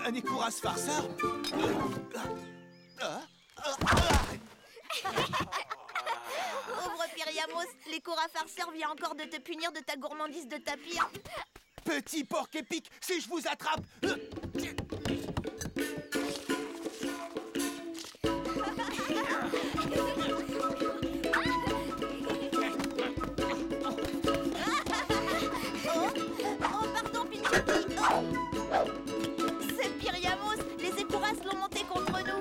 Un écouras farceur? Pauvre Pyriamos, l'écouras farceur vient encore de te punir de ta gourmandise de tapir. Petit porc épic, si je vous attrape! Oh, pardon, Pinchaki. Oh. C'est Pyriamos, les écouras l'ont monté contre nous.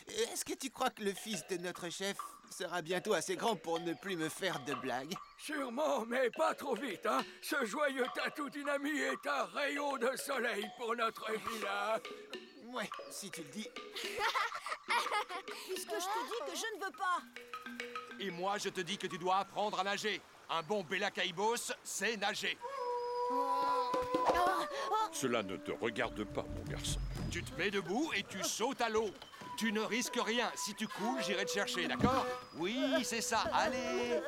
Est-ce que tu crois que le fils de notre chef sera bientôt assez grand pour ne plus me faire de blagues? Sûrement, mais pas trop vite, hein. Ce joyeux tatou dynamite est un rayon de soleil pour notre village. Ouais, si tu le dis. Puisque je te dis que je ne veux pas. Et moi, je te dis que tu dois apprendre à nager. Un bon Bella Caibos, c'est nager. Cela ne te regarde pas, mon garçon. Tu te mets debout et tu sautes à l'eau. Tu ne risques rien. Si tu coules, j'irai te chercher, d'accord? Oui, c'est ça. Allez!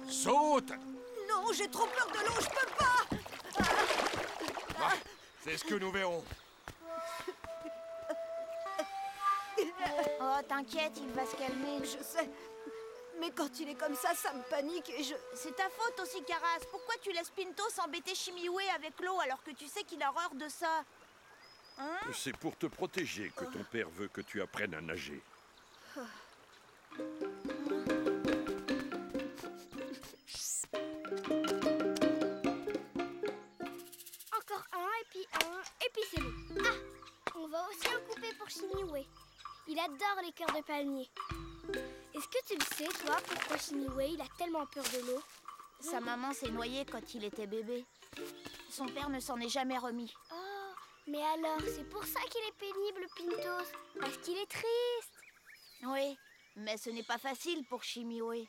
Saute! Non, j'ai trop peur de l'eau, je peux pas. Ouais, c'est ce que nous verrons. Oh, t'inquiète, il va se calmer. Je sais. Mais quand il est comme ça me panique et je... C'est ta faute aussi, Caras. Pourquoi tu laisses Pinto s'embêter Chimioué avec l'eau alors que tu sais qu'il a horreur de ça? Hein? C'est pour te protéger que ton père veut que tu apprennes à nager. Encore un, et puis c'est bon. Ah, on va aussi en couper pour Chimioué. Il adore les cœurs de palmier. Est-ce que tu le sais, toi, pourquoi Chimioué, il a tellement peur de l'eau? Sa maman s'est noyée quand il était bébé. Son père ne s'en est jamais remis. Oh, mais alors, c'est pour ça qu'il est pénible, Pintos. Parce qu'il est triste. Oui, mais ce n'est pas facile pour Chimioué.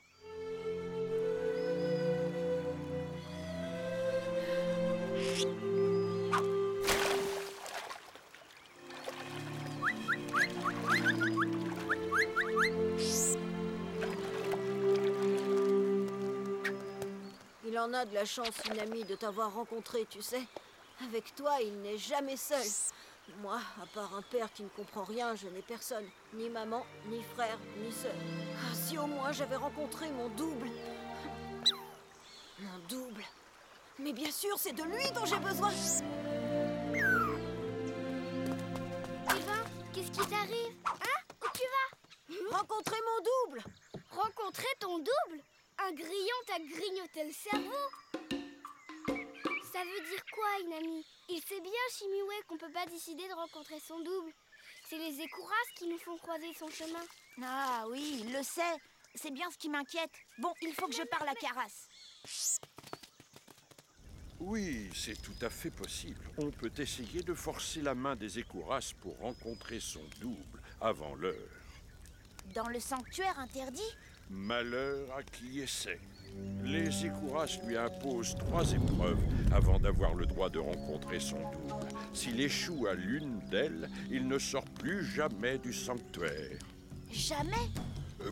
Il en a de la chance, Inami, de t'avoir rencontré, tu sais. Avec toi, il n'est jamais seul. Moi, à part un père qui ne comprend rien, je n'ai personne. Ni maman, ni frère, ni sœur. Ah, si au moins j'avais rencontré mon double. Mon double. Mais bien sûr, c'est de lui dont j'ai besoin. Sylvain, qu'est-ce qui t'arrive? Hein? Où tu vas? Rencontrer mon double. Rencontrer ton double? Un grillon t'a grignoté le cerveau? Ça veut dire quoi, Inami? Il sait bien, Chimioué, qu'on peut pas décider de rencontrer son double. C'est les écouras qui nous font croiser son chemin. Ah oui, il le sait. C'est bien ce qui m'inquiète. Bon, il faut que je parle à Caras. Oui, c'est tout à fait possible. On peut essayer de forcer la main des écouras pour rencontrer son double avant l'heure. Dans le sanctuaire interdit? Malheur à qui essaie. Les écouras lui imposent 3 épreuves avant d'avoir le droit de rencontrer son double. S'il échoue à l'une d'elles, il ne sort plus jamais du sanctuaire. Jamais?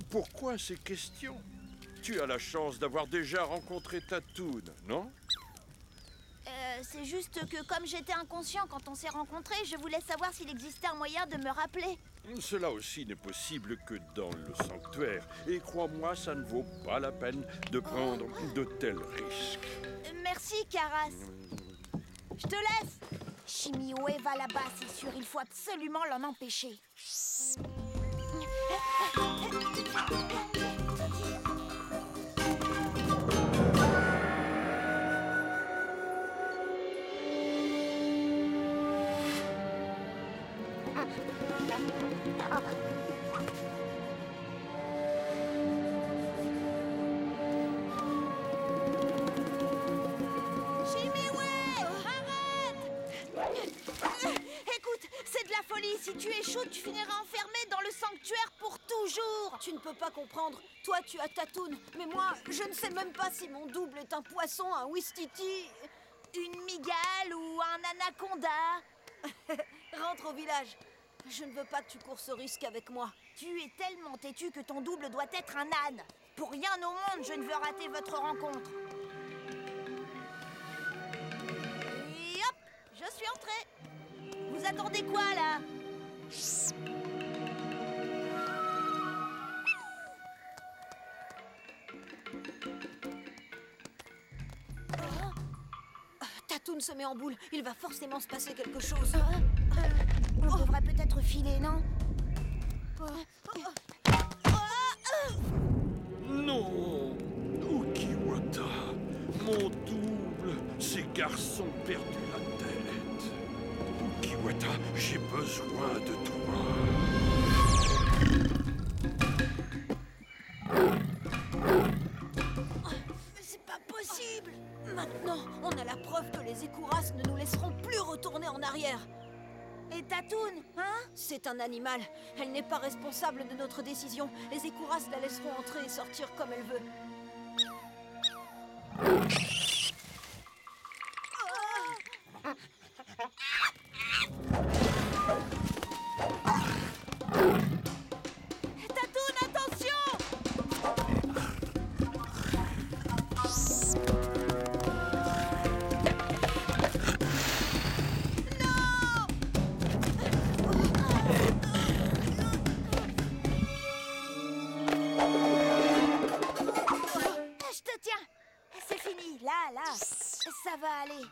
Pourquoi ces questions? Tu as la chance d'avoir déjà rencontré Tatoon, non? C'est juste que comme j'étais inconscient quand on s'est rencontrés, je voulais savoir s'il existait un moyen de me rappeler. Cela aussi n'est possible que dans le sanctuaire. Et crois-moi, ça ne vaut pas la peine de prendre de tels risques. Merci, Caras. Je te laisse. Chimioué va là-bas, c'est sûr. Il faut absolument l'en empêcher. Si tu échoues, tu finiras enfermé dans le sanctuaire pour toujours. Tu ne peux pas comprendre. Toi, tu as Tatoon. Mais moi, je ne sais même pas si mon double est un poisson, un Wistiti... Une mygale ou un anaconda. Rentre au village. Je ne veux pas que tu cours ce risque avec moi. Tu es tellement têtu que ton double doit être un âne. Pour rien au monde, je ne veux rater votre rencontre. Et hop, je suis entrée. Vous attendez quoi, là? Tatoune se met en boule. Il va forcément se passer quelque chose. On devrait peut-être filer, non? Non, Ukiwata, mon double, ces garçons ont perdu la tête. Ukiwata, j'ai besoin de toi. Mais c'est pas possible! Maintenant, on a la preuve que les Écouras ne nous laisseront plus retourner en arrière. Et Tatoune, hein? C'est un animal. Elle n'est pas responsable de notre décision. Les Écouras la laisseront entrer et sortir comme elle veut. Tatoune, attention! Je te tiens. C'est fini, là. Ça va aller.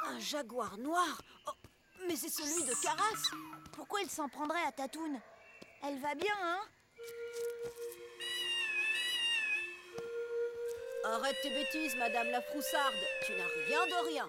Un jaguar noir? Oh, mais c'est celui de Karas. Pourquoi il s'en prendrait à Tatoune? Elle va bien, hein? Arrête tes bêtises, Madame la Froussarde. Tu n'as rien de rien.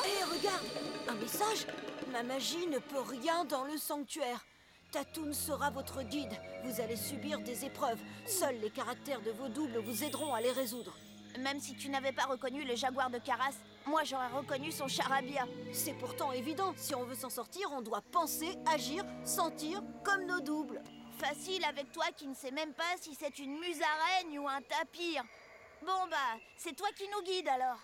Hé, regarde! Un message? Ma magie ne peut rien dans le sanctuaire. Tatoune sera votre guide. Vous allez subir des épreuves. Seuls les caractères de vos doubles vous aideront à les résoudre. Même si tu n'avais pas reconnu le jaguar de Karas, moi j'aurais reconnu son charabia. C'est pourtant évident. Si on veut s'en sortir, on doit penser, agir, sentir comme nos doubles. Facile avec toi qui ne sais même pas si c'est une musaraigne ou un tapir. Bon bah, c'est toi qui nous guide alors.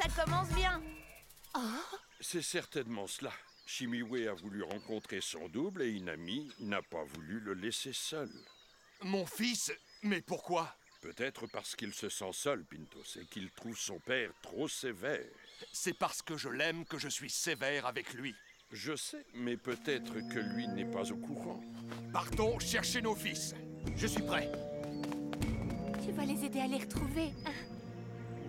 Ça commence bien. C'est certainement cela. Shimiwe a voulu rencontrer son double et Inami n'a pas voulu le laisser seul. Mon fils? Mais pourquoi? Peut-être parce qu'il se sent seul, Pintos, et qu'il trouve son père trop sévère. C'est parce que je l'aime que je suis sévère avec lui. Je sais, mais peut-être que lui n'est pas au courant. Partons chercher nos fils. Je suis prêt. Tu vas les aider à les retrouver.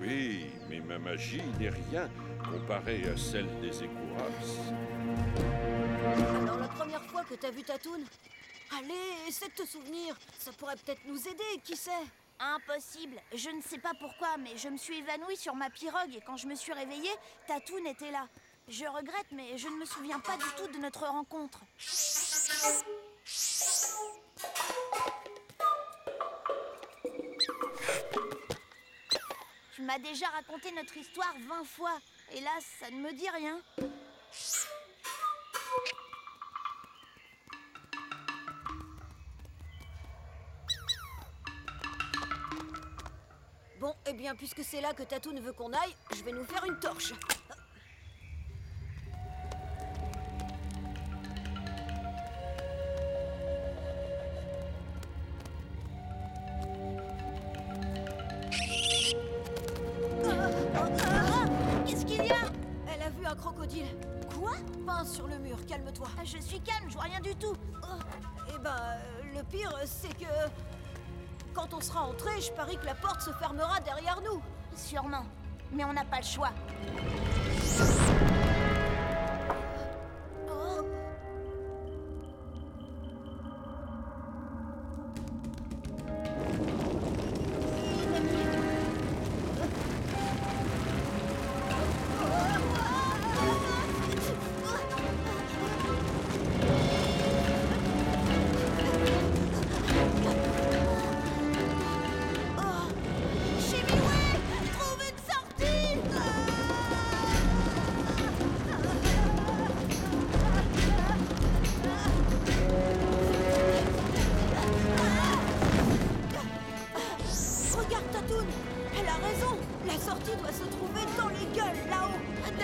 Oui, mais ma magie n'est rien comparée à celle des Écouras. Alors la première fois que t'as vu Tatoune? Allez, essaie de te souvenir. Ça pourrait peut-être nous aider, qui sait? Impossible. Je ne sais pas pourquoi, mais je me suis évanouie sur ma pirogue et quand je me suis réveillée, Tatoune était là. Je regrette, mais je ne me souviens pas du tout de notre rencontre. Tu m'as déjà raconté notre histoire 20 fois. Hélas, ça ne me dit rien. Bon, eh bien, puisque c'est là que Tatoune veut qu'on aille, je vais nous faire une torche. Qu'est-ce qu'il y a? Elle a vu un crocodile. Quoi? Peint sur le mur, calme-toi. Je suis calme, je vois rien du tout. Eh ben, le pire, c'est que... Quand on sera entré, je parie que la porte se fermera derrière nous. Sûrement, mais on n'a pas le choix.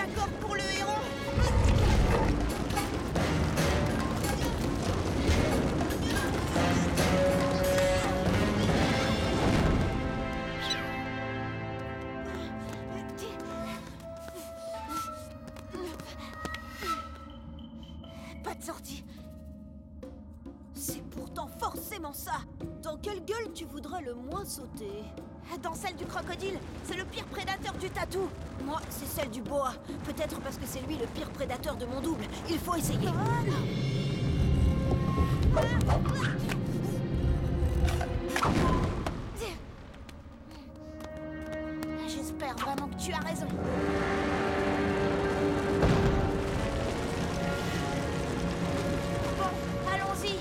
d'accord pour le héron. Pas de sortie. C'est pourtant forcément ça. Dans quelle gueule tu voudrais le moins sauter? Dans celle du crocodile, c'est le pire prédateur du tatou. Moi, c'est celle du boa. Peut-être parce que c'est lui le pire prédateur de mon double. Il faut essayer. J'espère vraiment que tu as raison. Bon, allons-y.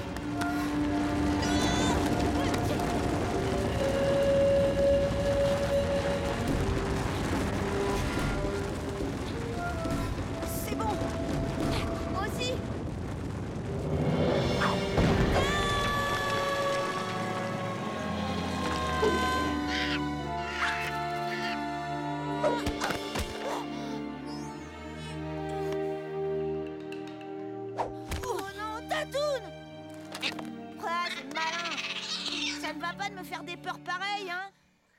C'est bon. Moi aussi. Oh non, Tatoune! Ah, c'est malin. Ça ne va pas de me faire des peurs pareilles, hein?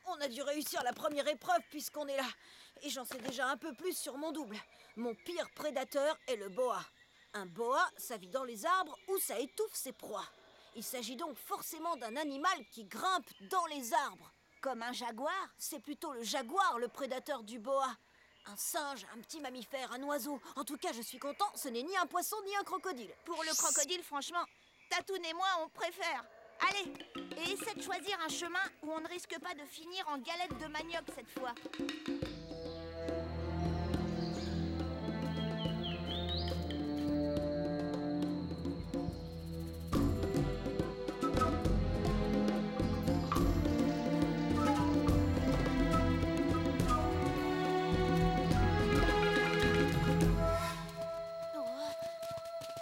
On a dû réussir la première épreuve puisqu'on est là. Et j'en sais déjà un peu plus sur mon double. Mon pire prédateur est le boa. Un boa, ça vit dans les arbres où ça étouffe ses proies. Il s'agit donc forcément d'un animal qui grimpe dans les arbres. Comme un jaguar? C'est plutôt le jaguar, le prédateur du boa. Un singe, un petit mammifère, un oiseau. En tout cas, je suis content, ce n'est ni un poisson ni un crocodile. Pour le crocodile, franchement, Tatoune et moi, on préfère. Allez, et essaie de choisir un chemin où on ne risque pas de finir en galette de manioc cette fois.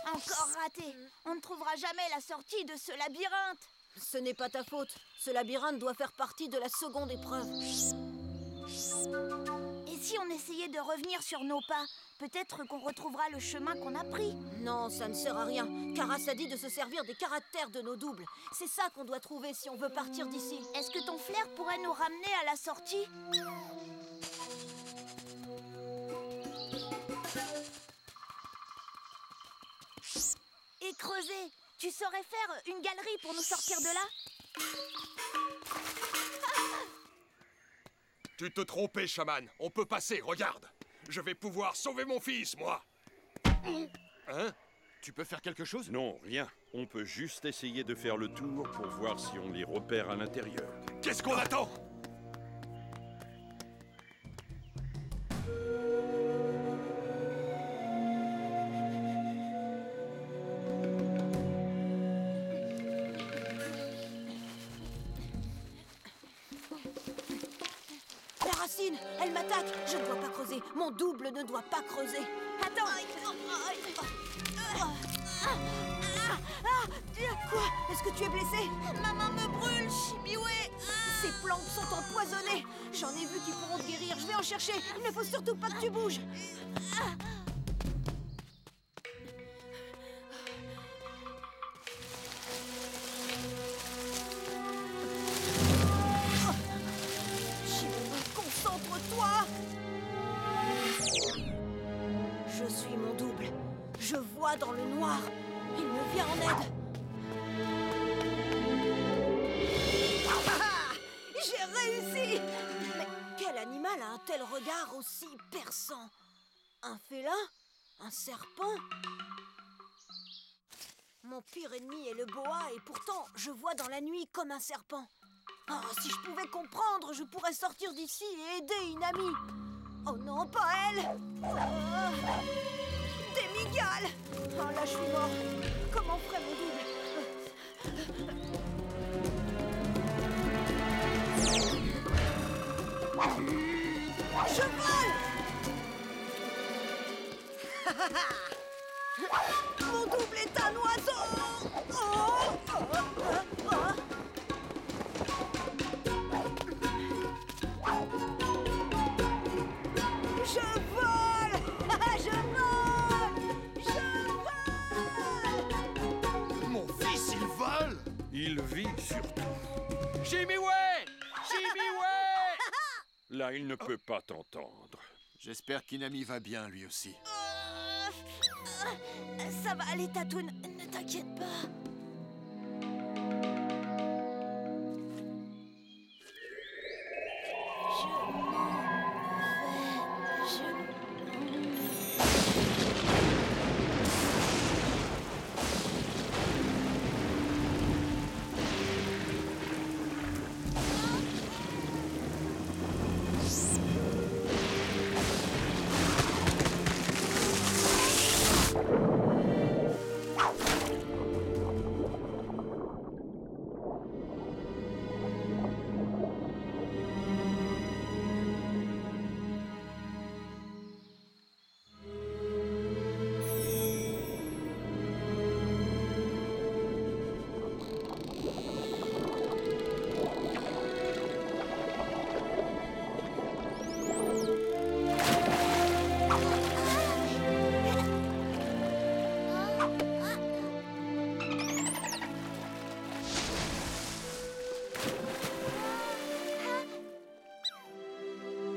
Encore raté. On ne trouvera jamais la sortie de ce labyrinthe. Ce n'est pas ta faute. Ce labyrinthe doit faire partie de la seconde épreuve. Et si on essayait de revenir sur nos pas? Peut-être qu'on retrouvera le chemin qu'on a pris. Non, ça ne sert à rien. Karas a dit de se servir des caractères de nos doubles. C'est ça qu'on doit trouver si on veut partir d'ici. Est-ce que ton flair pourrait nous ramener à la sortie? Et creuser. Tu saurais faire une galerie pour nous sortir de là? Tu te trompais, chaman. On peut passer, regarde. Je vais pouvoir sauver mon fils, moi. Hein? Tu peux faire quelque chose? Non, rien. On peut juste essayer de faire le tour pour voir si on les repère à l'intérieur. Qu'est-ce qu'on attend? La racine, elle m'attaque. Je ne dois pas creuser. Mon double ne doit pas creuser. Attends. Quoi? Est-ce que tu es blessé? Ma main me brûle, Chimiwé. Ces plantes sont empoisonnées. J'en ai vu qui pourront te guérir. Je vais en chercher. Il ne faut surtout pas que tu bouges. Chimiwé, concentre-toi. Je suis mon double. Je vois dans le noir. Il me vient en aide. J'ai réussi! Mais quel animal a un tel regard aussi perçant? Un félin? Un serpent? Mon pire ennemi est le boa et pourtant je vois dans la nuit comme un serpent. Oh, si je pouvais comprendre, je pourrais sortir d'ici et aider Inami. Oh non, pas elle! Oh, des migales! Oh là, je suis mort. Comment ferait mon double? Je vole! Mon double est un oiseau! Je vole! Chimiway! Chimiway! Là, il ne peut pas t'entendre. J'espère qu'Inami va bien, lui aussi. Ça va aller, Tatoune, ne t'inquiète pas.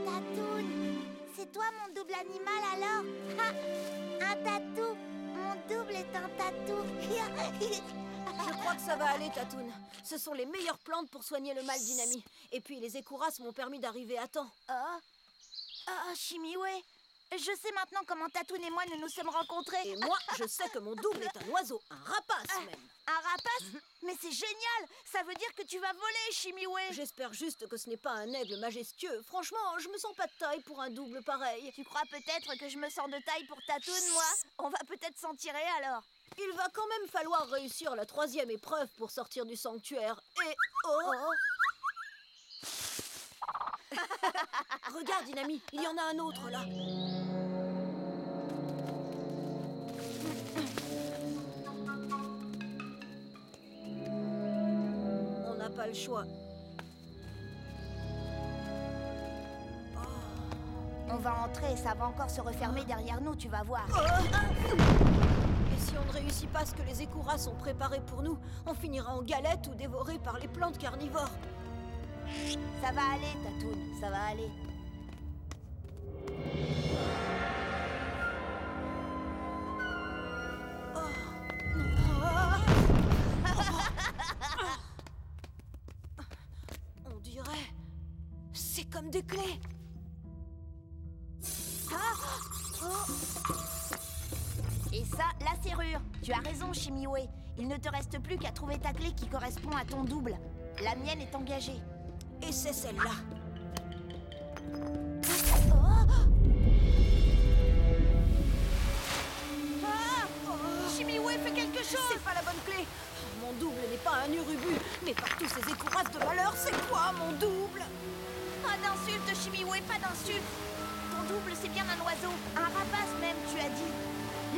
Tatoune, c'est toi mon double animal alors? Un tatou. Mon double est un tatou. Je crois que ça va aller, Tatoune. Ce sont les meilleures plantes pour soigner le mal d'Inami. Et puis les écourasses m'ont permis d'arriver à temps. Chimiway, je sais maintenant comment Tatoune et moi nous nous sommes rencontrés. Et moi, je sais que mon double est un oiseau, un rapace même. Un rapace? Mais c'est génial! Ça veut dire que tu vas voler, Chimiway! J'espère juste que ce n'est pas un aigle majestueux. Franchement, je me sens pas de taille pour un double pareil. Tu crois peut-être que je me sens de taille pour Tatoune, moi? On va peut-être s'en tirer alors. Il va quand même falloir réussir la 3e épreuve pour sortir du sanctuaire. Et Regarde, Inami, il y en a un autre là. On n'a pas le choix. On va entrer et ça va encore se refermer derrière nous, tu vas voir. Et si on ne réussit pas ce que les écourasses ont préparé pour nous, on finira en galette ou dévoré par les plantes carnivores. Ça va aller, Tatoune, ça va aller. On dirait... c'est comme des clés. Et ça, la serrure. Tu as raison, Chimiway. Il ne te reste plus qu'à trouver ta clé qui correspond à ton double. La mienne est engagée. Et c'est celle-là. Chimiway, fais quelque chose! C'est pas la bonne clé. Mon double n'est pas un urubu, mais par tous ces écourasses de malheur, c'est quoi mon double? Pas d'insulte, Chimiway, pas d'insulte. Ton double, c'est bien un oiseau. Un rapace même, tu as dit.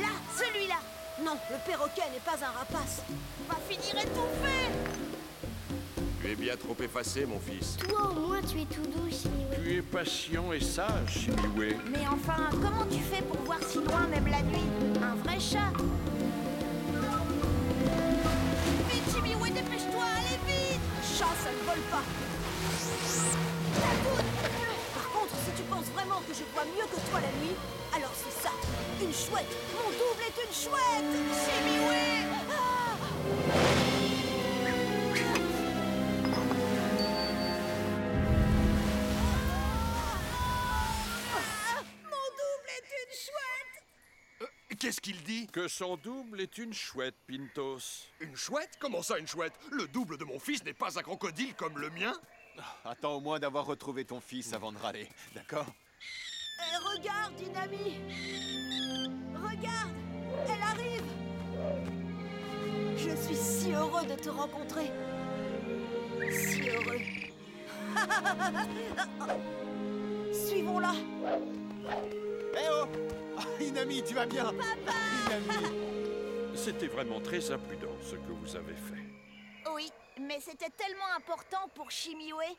Là, celui-là. Non, le perroquet n'est pas un rapace. On va finir étouffé. Tu es bien trop effacé, mon fils. Toi, au moins, tu es tout doux, Chimiway. Tu es patient et sage, Chimiway. Mais enfin, comment tu fais pour voir si loin, même la nuit? Un vrai chat. Vite, Chimiway, dépêche-toi, allez vite. Chat, ça ne vole pas. Par contre, si tu penses vraiment que je vois mieux que toi la nuit, alors c'est ça, une chouette. Mon double est une chouette. Chimiway. Mon double est une chouette. Qu'est-ce qu'il dit? Que son double est une chouette, Pintos. Une chouette? Comment ça, une chouette? Le double de mon fils n'est pas un crocodile comme le mien? Attends au moins d'avoir retrouvé ton fils avant de râler, d'accord? Regarde, Inami. Regarde, elle arrive. Je suis si heureux de te rencontrer. Si heureux. Suivons-la. Eh oh! Inami, tu vas bien? Papa! Inami! C'était vraiment très imprudent ce que vous avez fait. Oui, mais c'était tellement important pour Chimiway.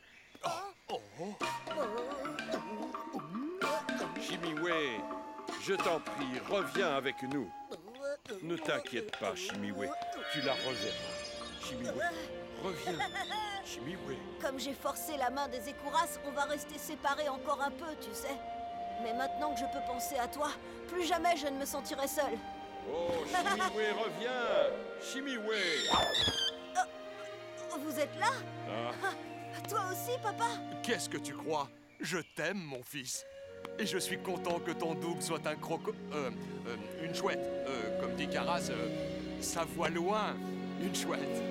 Chimiway, je t'en prie, reviens avec nous. Ne t'inquiète pas, Chimiway, tu la reverras. Chimiway, reviens. Chimiway. Comme j'ai forcé la main des Écouras, on va rester séparés encore un peu, tu sais. Mais maintenant que je peux penser à toi, plus jamais je ne me sentirai seule. Oh, Chimiwé, reviens! Chimiwé! Vous êtes là? Ah, Toi aussi, papa? Qu'est-ce que tu crois? Je t'aime, mon fils. Et je suis content que ton Doug soit un une chouette. Comme dit Karas, ça voit loin. Une chouette.